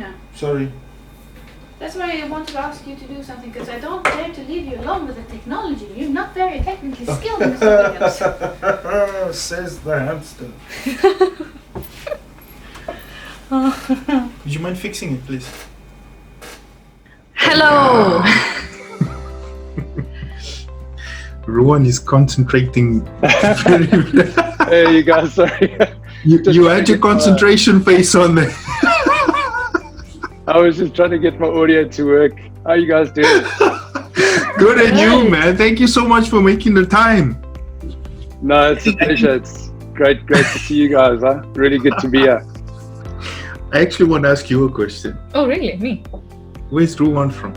now. Sorry. That's why I wanted to ask you to do something, because I don't dare to leave you alone with the technology. You're not very technically skilled, Mr. Williams. Says the hamster. Would you mind fixing it, please? Hello! Ruan is concentrating. Hey, you guys, sorry. You had your concentration face on there. I was just trying to get my audio to work. How you guys doing? Good, and you, man. Thank you so much for making the time. No, it's a pleasure. It's great to see you guys. Huh? Really good to be here. I actually want to ask you a question. Oh, really? Me? Where's Ruan from?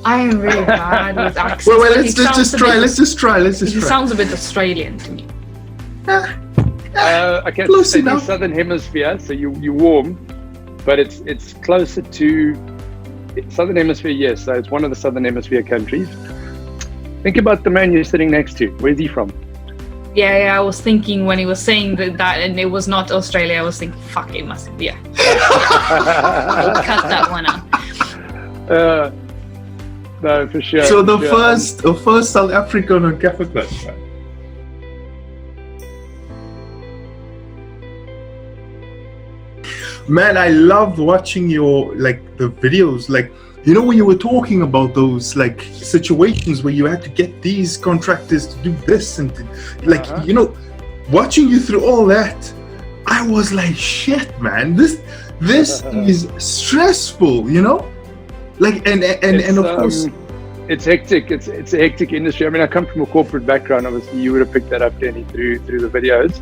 I am really bad with accents. Well, let's just try. He sounds a bit Australian to me. Okay, Close it's in the enough. southern hemisphere, so you warm, but it's closer to southern hemisphere. Yes, so it's one of the southern hemisphere countries. Think about the man you're sitting next to. Where's he from? Yeah, I was thinking when he was saying that and it was not Australia, I was thinking, fuck, it must be. Yeah. I'll cut that one out. No, for sure. So the first South African on Kaffeeklatsch, man. Man, I loved watching your the videos, when you were talking about those situations where you had to get these contractors to do this and watching you through all that, I was like, shit, man, this is stressful, and of course it's hectic. It's a hectic industry. I mean, I come from a corporate background. Obviously, you would have picked that up, Danny, through the videos.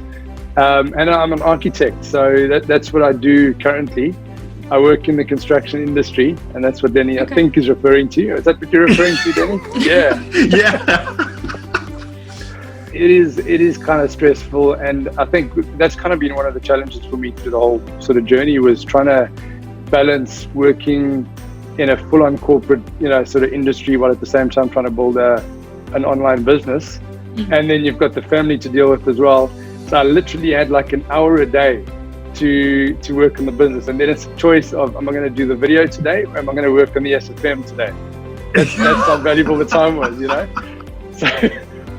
And I'm an architect, so that's what I do currently. I work in the construction industry, and that's what Danny, I think, is referring to. Is that what you're referring to, Danny? Yeah. It is kind of stressful, and I think that's kind of been one of the challenges for me through the whole sort of journey, was trying to balance working in a full-on corporate, sort of industry, while at the same time trying to build an online business. Mm-hmm. And then you've got the family to deal with as well. So I literally had an hour a day to work on the business, and then it's a choice of, am I going to do the video today, or am I going to work on the SFM today? That's how valuable the time was,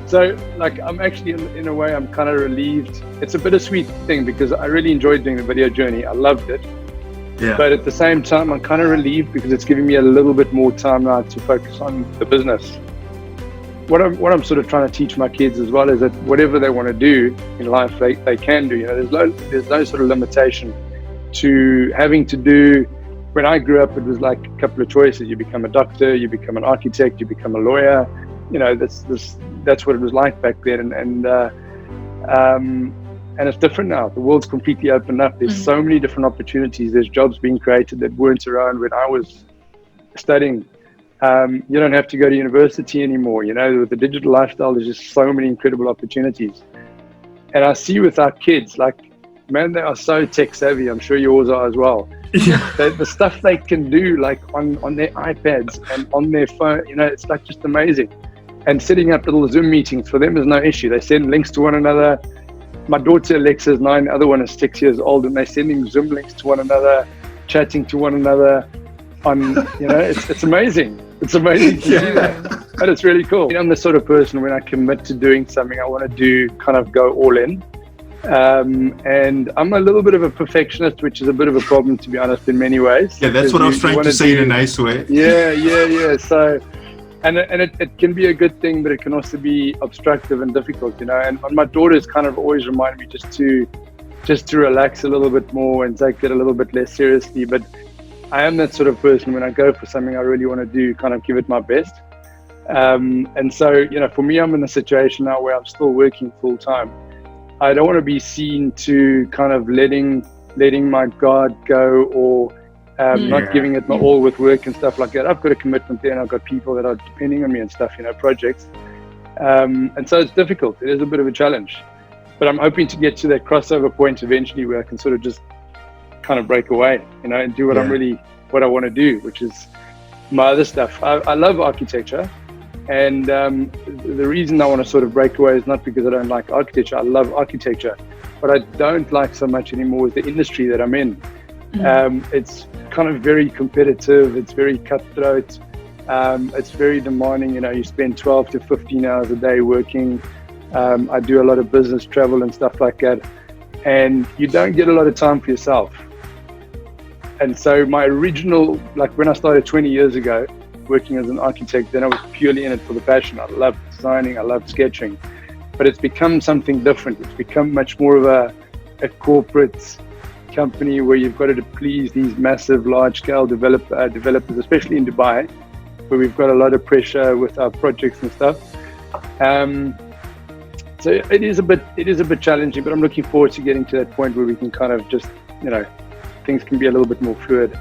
So I'm actually in a way, I'm kind of relieved. It's a bittersweet thing because I really enjoyed doing the video journey. I loved it. Yeah. But at the same time, I'm kind of relieved because it's giving me a little bit more time now to focus on the business. What I'm sort of trying to teach my kids as well is that whatever they want to do in life, they can do. There's no sort of limitation to having to do. When I grew up, it was a couple of choices. You become a doctor, you become an architect, you become a lawyer. That's what it was like back then. And it's different now. The world's completely opened up. There's so many different opportunities. There's jobs being created that weren't around when I was studying. You don't have to go to university anymore. With the digital lifestyle, there's just so many incredible opportunities. And I see with our kids, man, they are so tech savvy. I'm sure yours are as well. Yeah. The stuff they can do, on their iPads and on their phone, it's just amazing. And setting up little Zoom meetings for them is no issue. They send links to one another. My daughter Alexa is 9, the other one is 6 years old, and they're sending Zoom links to one another, chatting to one another. It's amazing. It's amazing to see that. And it's really cool. I'm the sort of person, when I commit to doing something, I want to do kind of go all in. And I'm a little bit of a perfectionist, which is a bit of a problem, to be honest, in many ways. Yeah, that's what I was trying to say in a nice way. Yeah. So, and it can be a good thing, but it can also be obstructive and difficult, And my daughters kind of always remind me just to relax a little bit more and take it a little bit less seriously. But I am that sort of person, when I go for something I really want to do, kind of give it my best. And so, for me, I'm in a situation now where I'm still working full time. I don't want to be seen to kind of letting my guard go, or not giving it my all with work and stuff like that. I've got a commitment there, and I've got people that are depending on me and stuff, projects. And so it's difficult. It is a bit of a challenge, but I'm hoping to get to that crossover point eventually where I can sort of just kind of break away, and do what I want to do, which is my other stuff. I love architecture, and the reason I want to sort of break away is not because I don't like architecture. I love architecture, What I don't like so much anymore is the industry that I'm in. It's kind of very competitive. It's very cutthroat. It's very demanding. You know, you spend 12 to 15 hours a day working. I do a lot of business travel and stuff like that. And you don't get a lot of time for yourself. And so my original, like when I started 20 years ago, working as an architect, then I was purely in it for the passion. I loved designing, I loved sketching, but it's become something different. It's become much more of a corporate company where you've got to please these massive, large-scale developers, especially in Dubai, where we've got a lot of pressure with our projects and stuff. So it is a bit challenging, but I'm looking forward to getting to that point where we can kind of just, you know, things can be a little bit more fluid.